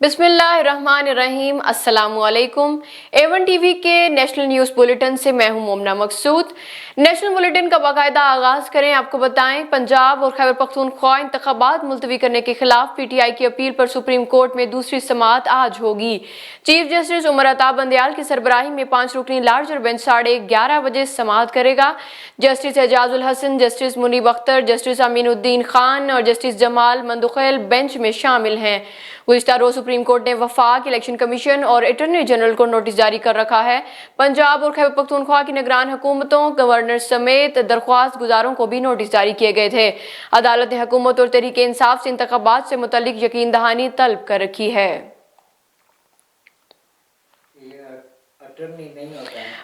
बिस्मिल्लाहिर्रहमानिर्रहीम। अस्सलामुअलैकुम। A1 TV के नेशनल न्यूज़ बुलेटिन से मैं हूं मोमना मकसूद। नेशनल बुलेटिन का बाकायदा आगाज करें। आपको बताएं, पंजाब और खैबर पख्तूनख्वा इंतखाबात मुलतवी करने के खिलाफ PTI की अपील पर सुप्रीम कोर्ट में दूसरी समाअत आज होगी। चीफ जस्टिस उमर अता बंदयाल की सरबराही में 5 रुकनी लार्जर बेंच 11:30 बजे समाअत करेगा। Justice Ijazul Hasan, justice Munib Akhtar, justice Aminuddin Khan और जस्टिस जमाल मंदुखैल बेंच में शामिल हैं। गुज़िश्ता रोज सुप्रीम कोर्ट ने वफाक इलेक्शन कमीशन और अटॉर्नी जनरल को नोटिस जारी कर रखा है। पंजाब और खैबर पख्तूनख्वा की निगरान हुकूमतों, गवर्नर समेत दरख्वास्त गुजारों को भी नोटिस जारी किए गए थे। अदालत ने हुकूमत और तहरीक इंसाफ से इंतखाबात से मुतल्लिक यकीन दहानी तलब कर रखी है।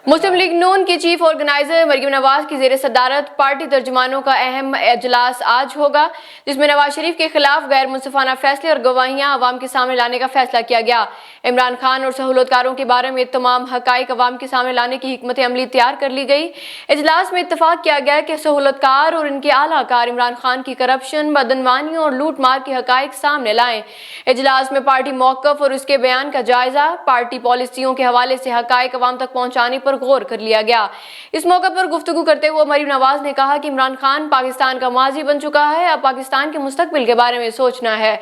मुस्लिम लीग नून की चीफ ऑर्गेनाइजर मरियम नवाज की जेर सदारत पार्टी तर्जुमानों का अहम इजलास आज होगा, जिसमें नवाज शरीफ के खिलाफ गैर मुंसिफाना फैसले और गवाहियां अवाम के सामने लाने का फैसला किया गया। इमरान खान और सहूलतकारों के बारे में तमाम हकाइक अवाम के सामने लाने की हिकमत अमली तैयार कर ली गई। इजलास में इत्तफाक किया गया कि सहूलतकार और इनके आलाकार इमरान खान की करप्शन, बदनवानी और लूट मार के हकाइक सामने लाएं। इजलास में पार्टी मौक़िफ़ और उसके बयान का जायजा, पार्टी पॉलिसियों के हवाले से हकाइक अवाम तक पहुंचाने पर गौर कर लिया गया। इस मौके पर गुफ्तगू करते हुए मरियम नवाज ने कहा कि इमरान खान पाकिस्तान का माजी बन चुका है, अब पाकिस्तान के मुस्तकबिल के बारे में सोचना है।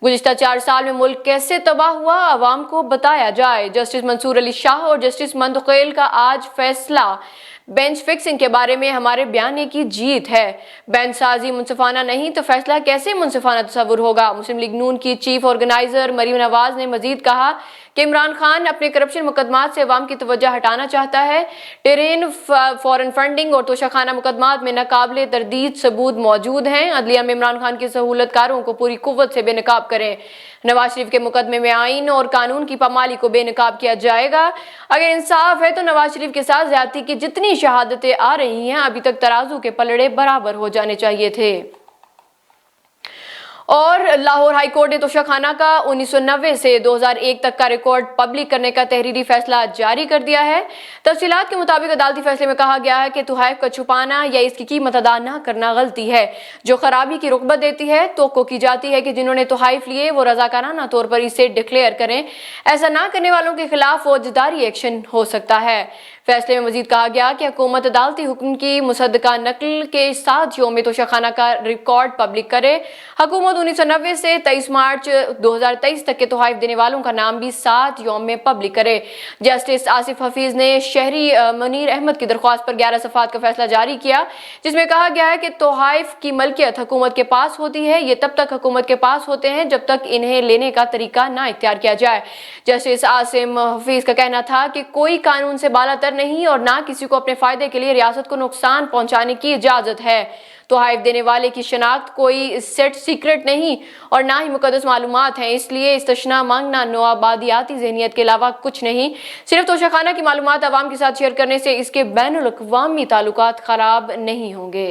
गुज़िश्ता 4 साल में मुल्क कैसे तबाह हुआ, अवाम को बताया जाए। जस्टिस मंसूर अली शाह और जस्टिस मंदुखैल का आज फैसला। बेंच फिक्सिंग के बारे में हमारे बयाने की जीत है। बेंच साजी मुंसिफाना नहीं तो फैसला कैसे मुंसिफाना तस्वुर होगा। मुस्लिम लीग नून की चीफ ऑर्गेनाइजर मरियम नवाज ने मजीद कहा कि इमरान खान अपने करप्शन मुकदमात से अवाम की तवज्जो हटाना चाहता है। टेरेन, फॉरेन फंडिंग और तोशाखाना मुकदमात में नाकाबिले तरदीद सबूत मौजूद हैं। अदलिया में इमरान खान के सहूलतकारों को पूरी कुव्वत से बेनकाब करें। नवाज शरीफ के मुकदमे में आइन और कानून की पामाली को बेनकाब किया जाएगा। अगर इंसाफ है तो नवाज शरीफ के साथ ज्यादती की जितनी शहादतें आ रही हैं, अभी तक तराजू के पलड़े बराबर हो जाने चाहिए थे। और लाहौर हाई कोर्ट ने तोशाखाना का 1990 से 2001 तक का रिकॉर्ड पब्लिक करने का तहरीरी फैसला जारी कर दिया है। तफसीलात के मुताबिक अदालती फैसले में कहा गया है कि तुहैफ का छुपाना या इसकी कीमत अदा न करना गलती है, जो खराबी की रुग़बत देती है। तो की जाती है कि जिन्होंने तुहैफ लिए वो रजाकाराना तौर पर इसे डिक्लेयर करें। ऐसा ना करने वालों के खिलाफ फौजदारी एक्शन हो सकता है। फैसले में मजीद कहा गया कि हुकूमत अदालती हुक्म की मुसद्दका नकल के 7 योम तोशाखाना का रिकॉर्ड पब्लिक करे। हुकूमत 1990 से 23 मार्च 2023 तक के तोहफ़ देने वालों का नाम भी 7 योम में पब्लिक करे। जस्टिस आसिफ हफीज ने शहरी मुनीर अहमद की दरख्वास्त पर 11 सफ़ात का फैसला जारी किया, जिसमें कहा गया है कि तोहफ़ की मलकियत हुकूमत के पास होती है। ये तब तक हुकूमत के पास होते हैं जब तक इन्हें लेने का तरीका ना इख्तियार किया जाए। जस्टिस आसिम हफीज का कहना था कि कोई कानून से बालातर नहीं और ना किसी को अपने फायदे के लिए रियासत को नुकसान पहुंचाने की इजाजत है। तोहफ़ देने वाले की शनाख्त कोई सेट सीक्रेट नहीं और ना ही मुकद्दस मालूमात हैं, इसलिए इस्तशना मांगना नौआबादियाती ज़हनियत के अलावा कुछ नहीं। सिर्फ तोशाखाना की मालूमात अवाम के साथ शेयर करने से इसके बैनुल अक़वामी ताल्लुकात ख़राब नहीं होंगे।